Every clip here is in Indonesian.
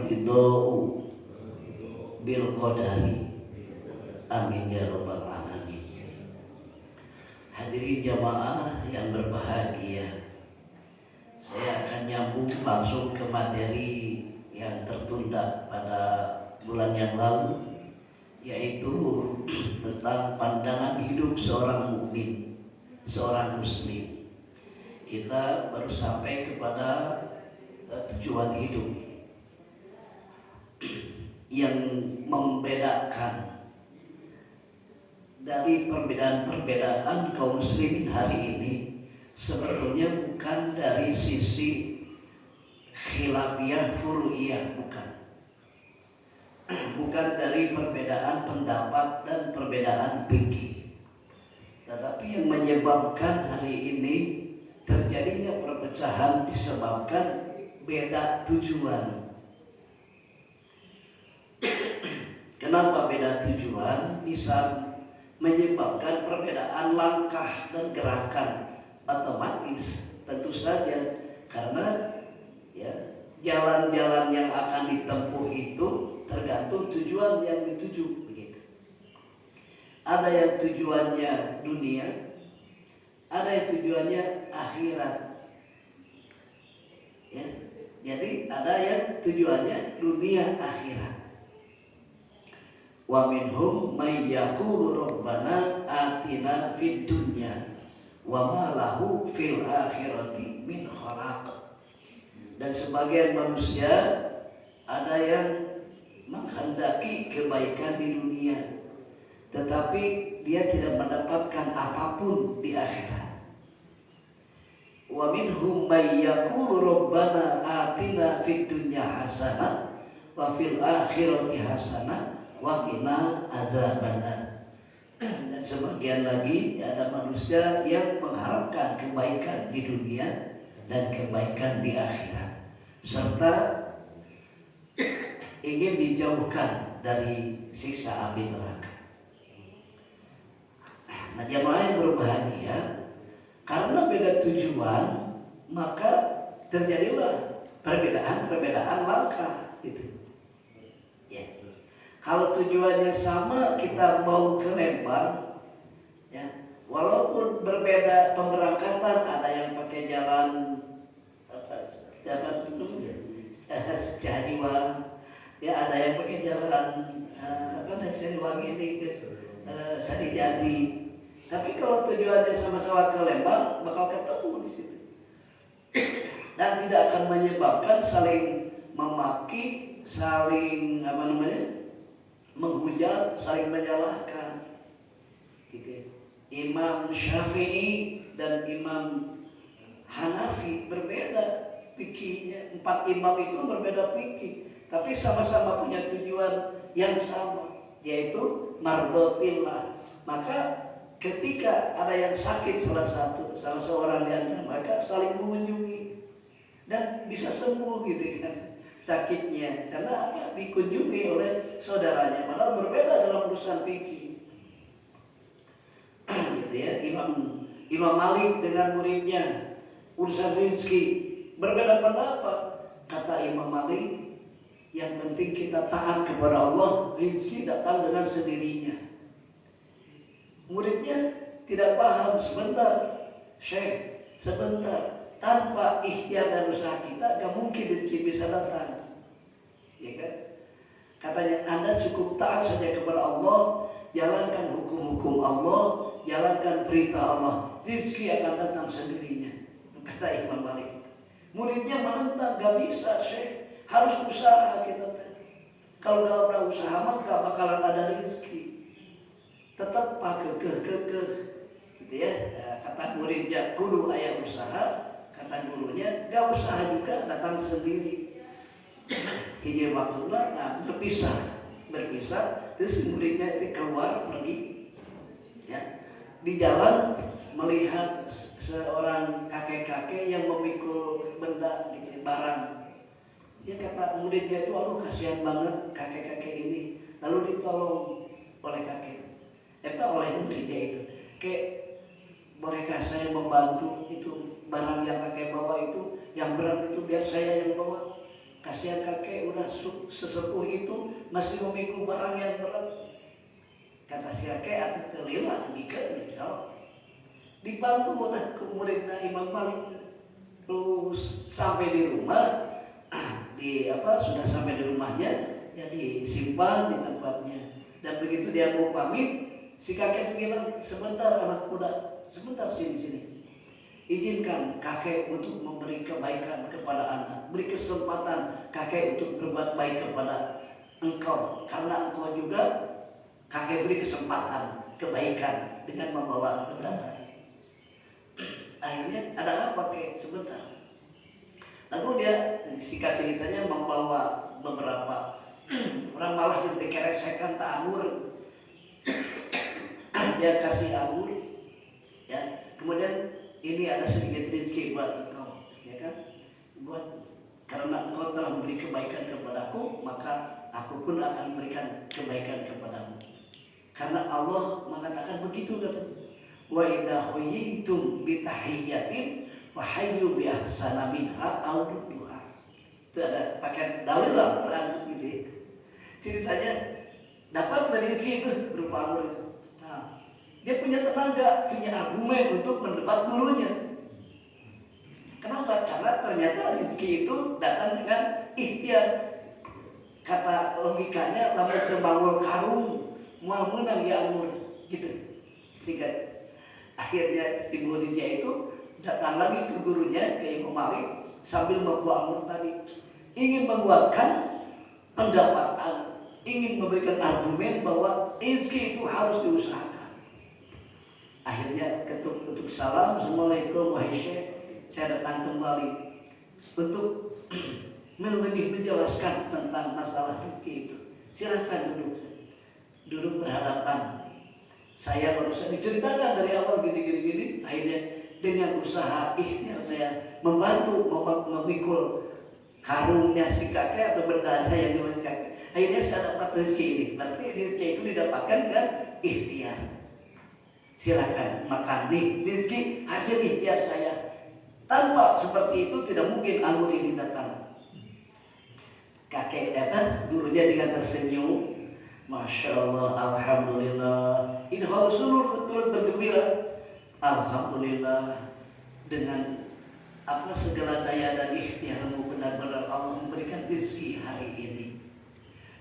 ridha'u bil qadari. Amin ya rabbal alamin. Hadirin jamaah yang berbahagia, saya akan nyambung langsung ke materi yang tertunda pada bulan yang lalu, yaitu tentang pandangan hidup seorang mukmin, seorang muslim. Kita baru sampai kepada tujuan hidup yang membedakan dari perbedaan-perbedaan kaum muslimin hari ini. Sebetulnya bukan dari sisi khilafiyah furu'iyah, bukan dari perbedaan pendapat dan perbedaan fikih, tetapi yang menyebabkan hari ini terjadinya perpecahan disebabkan beda tujuan. Kenapa beda tujuan? Bisa menyebabkan perbedaan langkah dan gerakan otomatis, tentu saja, karena ya, jalan-jalan yang akan ditempuh itu tergantung tujuan yang dituju, begitu. Ada yang tujuannya dunia, ada yang tujuannya akhirat. Ya, jadi ada yang tujuannya dunia akhirat. Wa minhum may yaqulu rabbana atina fid dunya wa ma lahu fil akhirati min khalaq. Dan sebagian manusia ada yang menghendaki kebaikan di dunia, tetapi dia tidak mendapatkan apapun di akhirat. Wa minhum may yaqulu rabbana atina fid dunya hasanah wa fil akhirati hasanah wa qina adzabannar. Dan sebagian lagi ada manusia yang mengharapkan kebaikan di dunia dan kebaikan di akhirat, serta ingin dijauhkan dari siksa api neraka. Nah, jamaah yang berbahagia, karena beda tujuan maka terjadilah perbedaan langkah gitu. Kalau tujuannya sama, kita mau ke Lembang, ya, walaupun berbeda pemberangkatan, ada yang pakai jalan Sejadiwang, ya, ada yang pakai jalan Sariwangi ini ke Sarijadi. Tapi kalau tujuannya sama-sama ke Lembang, bakal ketemu di situ, dan tidak akan menyebabkan saling memaki, saling menghujat, saling menyalahkan. Gitu. Imam Syafi'i dan Imam Hanafi berbeda fikihnya. 4 imam itu berbeda fikih, tapi sama-sama punya tujuan yang sama, yaitu mardotillah. Maka ketika ada yang sakit salah seorang di antara mereka saling mengunjungi dan bisa sembuh gitu kan sakitnya, karena dikunjungi oleh saudaranya, padahal berbeda dalam urusan fikih. Gitu ya, Imam Malik dengan muridnya urusan rezeki berbeda pendapat. Kata Imam Malik, yang penting kita taat kepada Allah, rezeki datang dengan sendirinya. Muridnya tidak paham, sebentar Syekh, sebentar, tanpa ikhtiar dan usaha kita gak mungkin rezeki bisa datang. Ya kan? Katanya, Anda cukup taat saja kepada Allah, jalankan hukum-hukum Allah, jalankan perintah Allah, rezeki akan datang sendirinya. Kata Imam Malik. Muridnya menentang, gak bisa Syekh, harus usaha kita. Kalau gak ada usaha maka bakalan ada rezeki. Tetap pakai kekeh, gitu ya. Kata muridnya, kudu aya usaha. Kata gurunya, gak usaha juga, datang sendiri. Ini waktunya berpisah. Terus muridnya itu keluar pergi, ya. Di jalan melihat seorang kakek-kakek yang memikul benda, barang. Dia kata muridnya itu, aduh kasihan banget kakek-kakek ini. Lalu ditolong oleh oleh muridnya itu. Kayak, bolehkah saya membantu itu barang yang kakek bawa itu, yang berat itu biar saya yang bawa. Kasihan kakek udah sesepuh itu masih memikul barang yang berat. Kata si kakek atau terlilah bikin misal dibantu oleh muridnya Imam Malik. Terus sampai di rumah, sudah sampai di rumahnya, ya disimpan di tempatnya. Dan begitu dia mau pamit, si kakek bilang, sebentar anak muda, sebentar sini. Izinkan kakek untuk memberi kebaikan kepada anak, beri kesempatan kakek untuk berbuat baik kepada engkau, karena engkau juga kakek beri kesempatan kebaikan dengan membawa bendera. Akhirnya ada apa kek? Sebentar. Lalu dia singkat ceritanya membawa beberapa orang malah dikeresekan tak anggur. Dia kasih anggur, ya. Kemudian ini ada sedikit rezeki buat engkau, ya kan? Karena engkau telah memberi kebaikan kepadaku, maka aku pun akan memberikan kebaikan kepadamu. Karena Allah mengatakan begitu katanya. Wa idza huyyitum bi tahiyyatin fa hayyu bi ahsana minha aw rudduha. Itu ada pakai dalil Al-Qur'an gitu. Ceritanya dapat dari situ berupa anggur. Nah, dia punya tenaga, punya argumen untuk mendebat gurunya. Kenapa? Karena ternyata rezeki itu datang dengan ikhtiar. Kata logikanya, lamun terbangun karung, mau menang ya anggur, gitu. Sehingga akhirnya si muridnya itu datang lagi ke gurunya, ke Imam Malik, sambil membawa anggur tadi, ingin menguatkan pendapat, ingin memberikan argumen bahwa rezeki itu harus diusahakan. Akhirnya ketuk salam, Assalamualaikum wahai Syekh, saya datang kembali untuk lebih menjelaskan tentang masalah rezeki itu. Silahkan duduk berhadapan. Saya barusan diceritakan dari awal gini. Akhirnya dengan usaha ikhtiar saya membantu memikul karungnya si kakek atau bendanya yang dimiliki kakek. Akhirnya saya dapat rezeki ini. Berarti rezeki itu didapatkan dengan ikhtiar. Silakan makan nih rezeki hasil ikhtiar saya. Tanpa seperti itu tidak mungkin anggur ini datang. Kakek datang, gurunya dengan tersenyum. Masya Allah, Alhamdulillah. Ini harus turut bergembira. Alhamdulillah, dengan apa segala daya dan ikhtiarmu benar-benar Allah memberikan rezeki hari ini.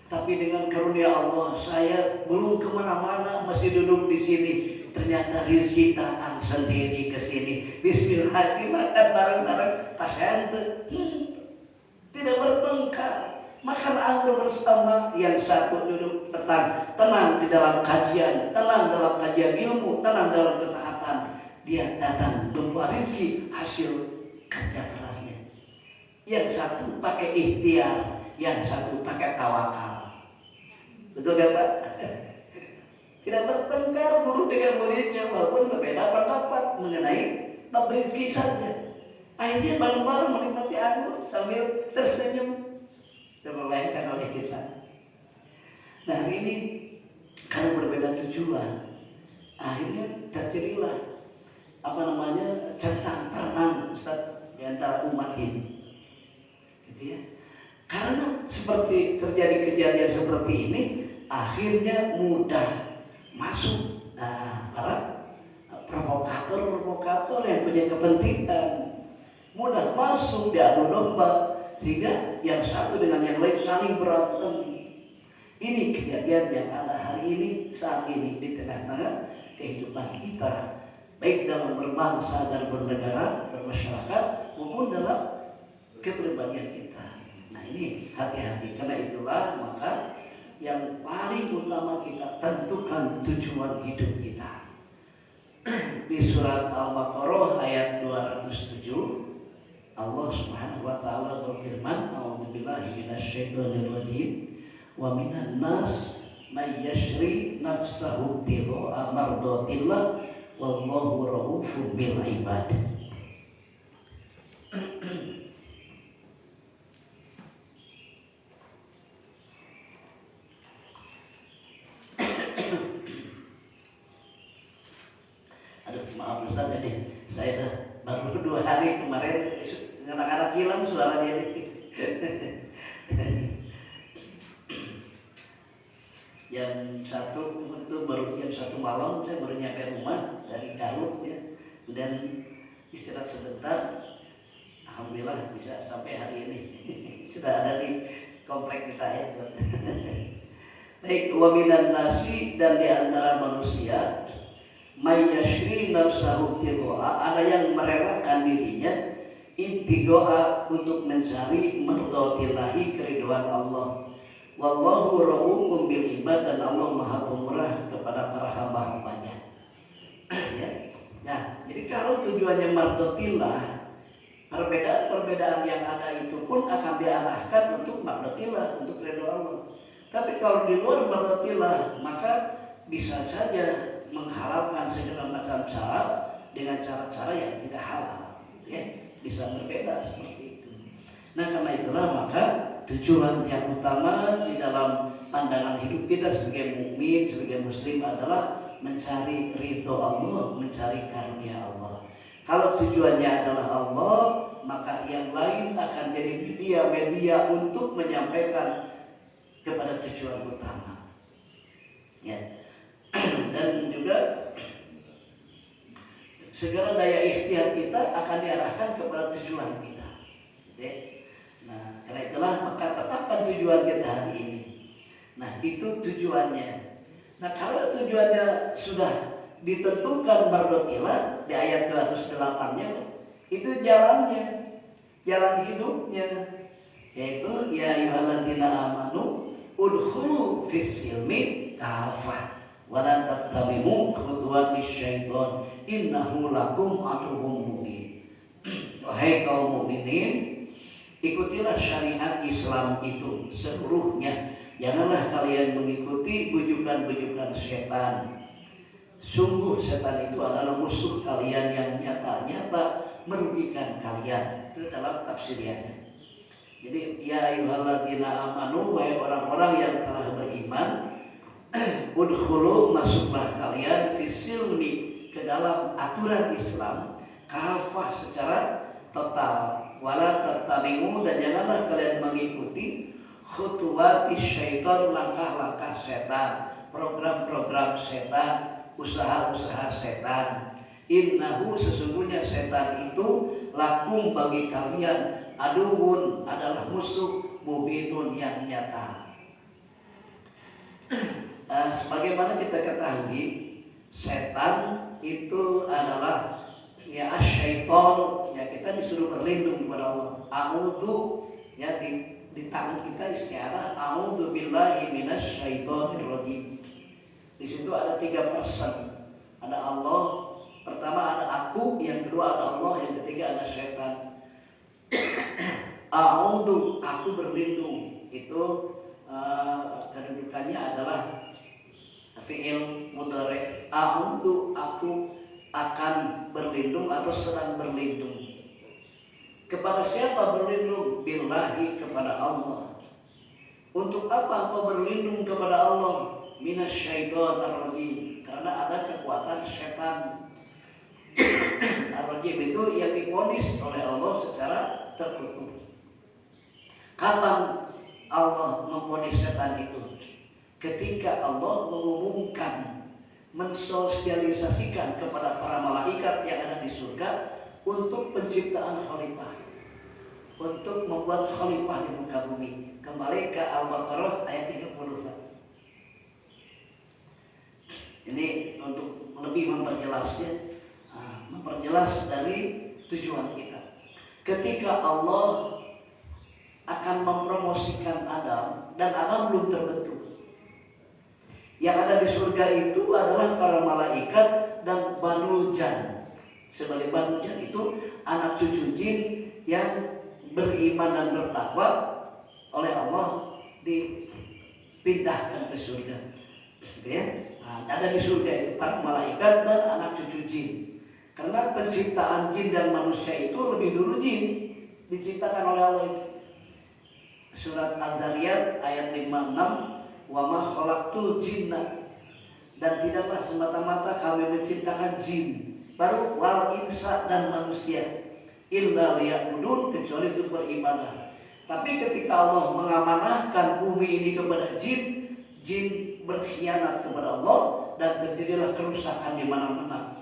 Tapi dengan karunia Allah, saya belum kemana-mana, masih duduk di sini. Ternyata rezeki datang sendiri ke sini. Bismillah, dimakan bareng-bareng. Pas ente tidak bertengkar. Makan anggur bersama, yang satu duduk tenang di dalam kajian, tenang dalam kajian ilmu, tenang dalam ketaatan. Dia datang membawa rezeki hasil kerja kerasnya. Yang satu pakai ikhtiar, yang satu pakai tawakal. Betul kan Pak? Tidak bertengkar guru dengan muridnya, walaupun berbeda pendapat mengenai bab rezeki saja. Akhirnya bareng-bareng menikmati anggur sambil tersenyum. Coba bayangkan oleh kita. Nah ini karena berbeda tujuan, akhirnya terjadilah centang perenang Ustaz di antara umat ini, gitu ya. Karena seperti terjadi kejadian seperti ini, akhirnya mudah masuk para provokator yang punya kepentingan, mudah masuk diadu domba. Sehingga yang satu dengan yang lain saling berantem. Ini kejadian yang ada hari ini, saat ini di tengah-tengah kehidupan kita, baik dalam berbangsa dan bernegara, bermasyarakat, maupun dalam kepribadian kita. Nah ini hati-hati. Karena itulah maka yang paling utama kita tentukan tujuan hidup kita. Di surat Al-Baqarah ayat 207 Allah Subhanahu wa taala berfirman, "A'udzubillahi minasyaitonirrajim. Wa minan nas may yashri nafsahu ibtigha'a mardatillah wallahu raufun bil ibad." Aduh, maaf Ustaz ini saya dah baru 2 hari kemarin anak-anak hilang suara dia nih. Jam 1 itu baru jam 1 malam saya baru nyampe rumah dari Garut ya. Dan istirahat sebentar. Alhamdulillah bisa sampai hari ini. Sudah ada di komplek kita ya. Baik, wa minan nasi, dan di antara manusia may yashri nafsahu tigoa, ada yang merelakan dirinya intigoa untuk mencari mardhatillahi, keridhaan Allah. Wallahu ra'ufun bil ibad, dan Allah Maha Pemurah kepada para hamba-hambanya. Ya. Nah, jadi kalau tujuannya mardhatillah, perbedaan-perbedaan yang ada itu pun akan diarahkan untuk mardhatillah, untuk ridho Allah. Tapi kalau di luar mardhatillah, maka bisa saja menghalalkan segala macam cara dengan cara-cara yang tidak halal, ya, bisa berbeda seperti itu. Nah, karena itulah maka tujuan yang utama di dalam pandangan hidup kita sebagai mukmin, sebagai muslim adalah mencari ridho Allah, mencari karunia Allah. Kalau tujuannya adalah Allah, maka yang lain akan jadi media-media untuk menyampaikan kepada tujuan utama. Ya. Dan juga segala daya ikhtiar kita akan diarahkan kepada tujuan kita. Ya. Nah, karena itulah maka tetapkan tujuan kita hari ini. Nah, itu tujuannya. Nah, kalau tujuannya sudah ditentukan mardhatillah di ayat 208-nya, itu jalannya, jalan hidupnya, yaitu ya ayyuhalladzina amanu udkhulu fis-silmi kafah wa la tattabi'u khutuwatis syaiton innahu lakum aduwwum mubin. Wahai kaum mukminin, ikutilah syariat Islam itu seluruhnya. Janganlah kalian mengikuti bujukan-bujukan setan. Sungguh setan itu adalah musuh kalian yang nyata-nyata merugikan kalian. Itu dalam tafsirnya. Jadi ya ayyuhalladzina amanu, wahai orang-orang yang telah beriman, udkhulu, masuklah kalian fisilmi, ke dalam aturan Islam, kafah, secara total, wala tattabi'u, dan janganlah kalian mengikuti khutuwatis syaitan, langkah-langkah setan, program-program setan, usaha-usaha setan. Innahu, sesungguhnya setan itu lakum, bagi kalian, aduun, adalah musuh, mubinun, yang nyata. Sebagaimana kita ketahui, setan itu adalah ya asyaiton, ya kita disuruh berlindung kepada Allah. A'udzu, ya di tangan kita istiarah a'udzu billahi minasyaitonir rajim. Di situ ada 3 person. Ada Allah, pertama ada aku, yang kedua ada Allah, yang ketiga ada syaitan. A'udzu, aku berlindung, itu kedudukannya adalah fi'il mudhari'. A'udzu, aku akan berlindung atau sedang berlindung. Kepada siapa berlindung? Billahi, kepada Allah. Untuk apa engkau berlindung kepada Allah? Minasyaitonir rajim, karena ada kekuatan setan. Ar-rajim itu yang divonis oleh Allah secara terkutuk. Kapan Allah memvonis setan itu? Ketika Allah mengumumkan, mensosialisasikan kepada para malaikat yang ada di surga untuk penciptaan khalifah, untuk membuat khalifah di muka bumi. Kembali ke Al-Baqarah ayat 30. Ini untuk lebih memperjelasnya, memperjelas dari tujuan kita. Ketika Allah akan mempromosikan Adam, dan Adam belum terbentuk, yang ada di surga itu adalah para malaikat dan Banu Jan. Sebagai Banu Jan itu anak cucu jin yang beriman dan bertakwa oleh Allah, dipindahkan ke surga. Gitu ya. Nah, ada di surga itu para malaikat dan anak cucu jin. Karena penciptaan jin dan manusia itu lebih dulu jin diciptakan oleh Allah itu. Surat Al-Zariyat ayat 56, wa ma khalaqtul jinna, dan tidaklah semata-mata kami menciptakan jin, baru wal insa, dan manusia, illa liya'budun, kecuali untuk beribadah. Tapi ketika Allah mengamanahkan bumi ini kepada jin, jin berkhianat kepada Allah dan terjadilah kerusakan di mana-mana.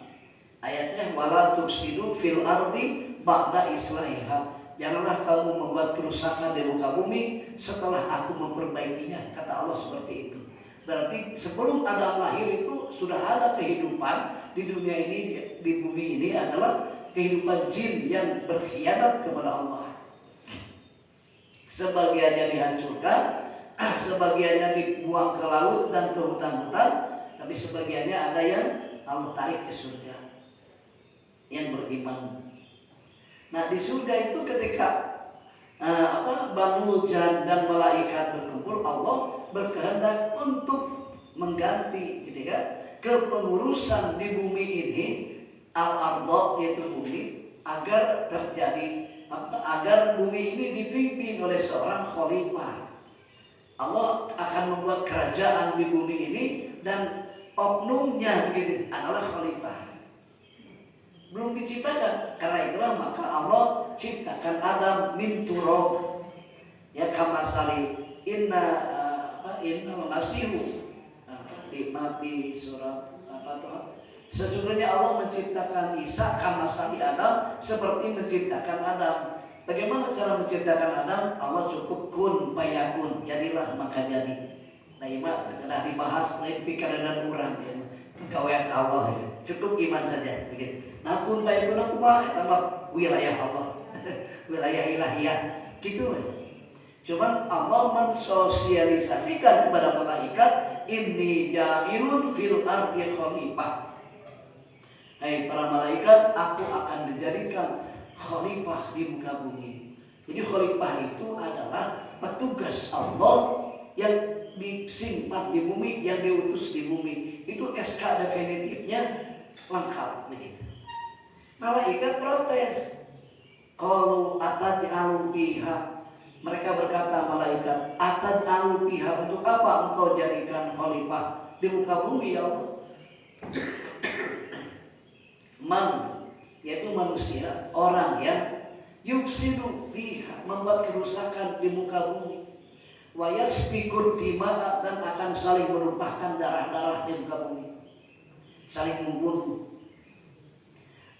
Ayatnya wala tufsidu fil ardi ba'da islahiha. Janganlah kamu membuat kerusakan di muka bumi setelah aku memperbaikinya, kata Allah seperti itu. Berarti sebelum Adam lahir itu sudah ada kehidupan di dunia ini, di bumi ini adalah kehidupan jin yang berkhianat kepada Allah. Sebagiannya dihancurkan, sebagiannya dibuang ke laut dan ke hutan-hutan, tapi sebagiannya ada yang Allah tarik ke surga yang beriman. Nah di surga itu ketika Banu Jan dan malaikat berkumpul, Allah berkehendak untuk mengganti gitu kan, kepengurusan di bumi ini, al-ardh yaitu bumi, agar terjadi agar bumi ini dipimpin oleh seorang khalifah. Allah akan membuat kerajaan di bumi ini dan oknumnya begitu adalah khalifah. Belum diciptakan, karena itulah maka Allah ciptakan Adam min turab. Ya kama sali inna masihu di surat sesungguhnya Allah menciptakan Isa kama sali Adam, seperti menciptakan Adam. Bagaimana cara menciptakan Adam? Allah cukup kun fayakun, jadilah maka jadi. Nah ini sudah dibahas oleh pikiran orang ya. Pegawaian Allah ya. Cukup iman saja begitu. Nah kun fayakun aku mah tambah wilayah Allah. Wilayah ilahiyah gitu ya. Cuman Allah mensosialisasikan kepada malaikat, inni ja'ilun fil ardi khalifah. Hai para malaikat, aku akan menjadikan khalifah di muka bumi. Jadi khalifah itu adalah petugas Allah yang disimpan di bumi, yang diutus di bumi. Itu SK definitifnya lengkap begitu. Malaikat protes. Qalu ataj'alu fiha. Mereka berkata malaikat, ataj'alu fiha, untuk apa engkau jadikan khalifah di muka bumi ya Allah? Man, yaitu manusia, orang yang yufsidu fiha, membuat kerusakan di muka bumi, wa yasfiku dima'a, dan akan saling menumpahkan darah-darah di muka bumi, saling membunuh.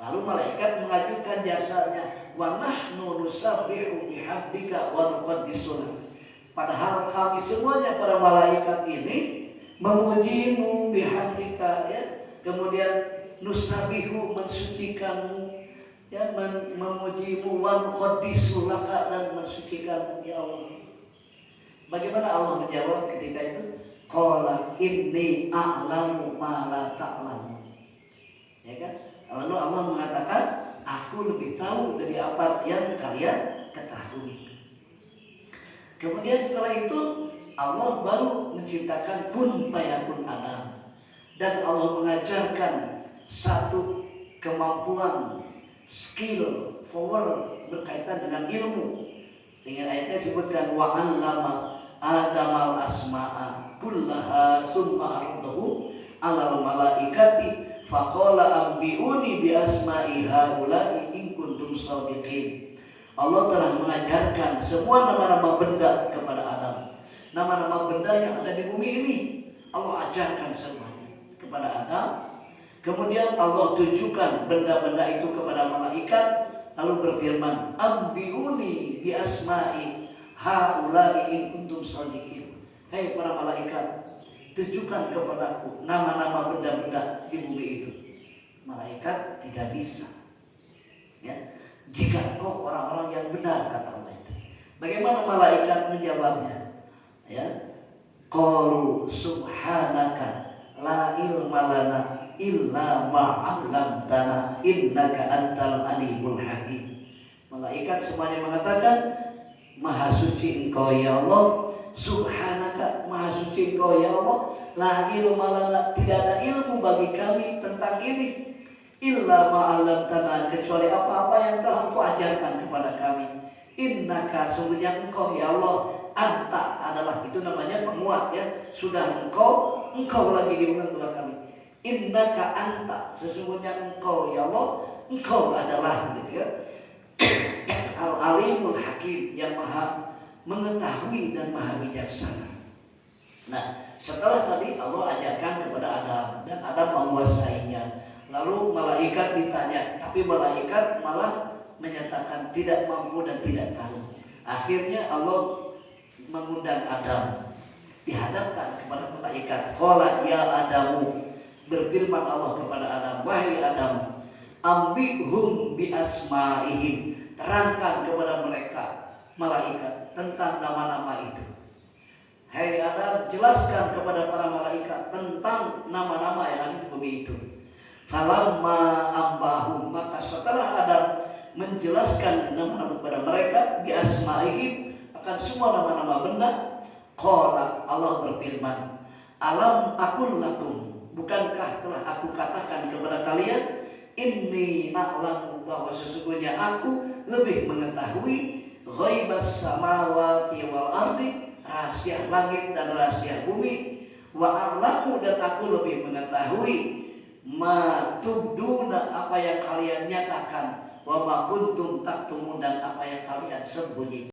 Lalu malaikat mengajukan jasanya, wa nahnu nusabbihu bihamdika wa nuqaddisu lak. Padahal kami semuanya para malaikat ini memujimu bihamdika ya, kemudian nusabihu mensucikanmu ya, memujimu wa nuqaddisu lak, dan mensucikanmu ya Allah. Bagaimana Allah menjawab ketika itu? Qala inni a'lamu ma la ta'lamu. Ya kan? Lalu Allah mengatakan, aku lebih tahu dari apa yang kalian ketahui. Kemudian setelah itu Allah baru menciptakan kun fayakun Adam. Dan Allah mengajarkan satu kemampuan, skill, power berkaitan dengan ilmu. Dengan ayatnya disebutkan wa 'allama Adamal asma'a kullaha summa ardahu 'alal malaikati faqala ambiuni bi asma'i haula'i in kuntum shadiqin. Allah telah mengajarkan semua nama-nama benda kepada Adam. Nama-nama benda yang ada di bumi ini Allah ajarkan semuanya kepada Adam. Kemudian Allah tunjukkan benda-benda itu kepada malaikat, lalu berfirman, ambiuni bi asma'i haula'i in kuntum shadiqin. Hai para malaikat, tunjukkan kepadaku nama-nama benda-benda di bumi itu. Malaikat tidak bisa ya, jika engkau orang-orang yang benar, kata Allah itu. Bagaimana malaikat menjawabnya? Ya, qalu subhanaka la ilma lana illa ma 'allamtana innaka antal alimul hakim. Malaikat semuanya mengatakan, maha suci engkau ya Allah, subhanaka, maha suci engkau ya Allah, la ilma lana, tidak ada ilmu bagi kami tentang ini, illa ma 'allamtana, kecuali apa-apa yang telah engkau ajarkan kepada kami. Innaka, sungguhnya engkau ya Allah, anta adalah, itu namanya penguat ya, sudah engkau lagi diulang-ulang kami. Innaka anta, sesungguhnya engkau ya Allah, engkau adalah gitu ya, al-alimul hakim, yang maha mengetahui dan maha bijaksana. Nah, setelah tadi Allah ajarkan kepada Adam dan Adam menguasainya. Lalu malaikat ditanya, tapi malaikat malah menyatakan tidak mampu dan tidak tahu. Akhirnya Allah mengundang Adam, dihadapkan kepada malaikat. Qala ya Adamu, berfirman Allah kepada Adam, wahai Adam, ambihum bi asmaihim, terangkan kepada mereka malaikat tentang nama-nama itu. Hai Adam, jelaskan kepada para malaikat tentang nama-nama yang ada di bumi itu. Falamma ambahum, maka setelah Adam menjelaskan nama-nama kepada mereka bi asmaihim, akan semua nama-nama benda, qala, Allah berfirman, alam akul lakum, bukankah telah aku katakan kepada kalian, inni a'lamu, bahwa sesungguhnya aku lebih mengetahui ghaibas samawati wal ardi, rahasia langit dan rahasia bumi, wa a'lamu, dan aku lebih mengetahui ma tubduna, apa yang kalian nyatakan, wa ma kuntum taktumun, dan apa yang kalian sembunyikan.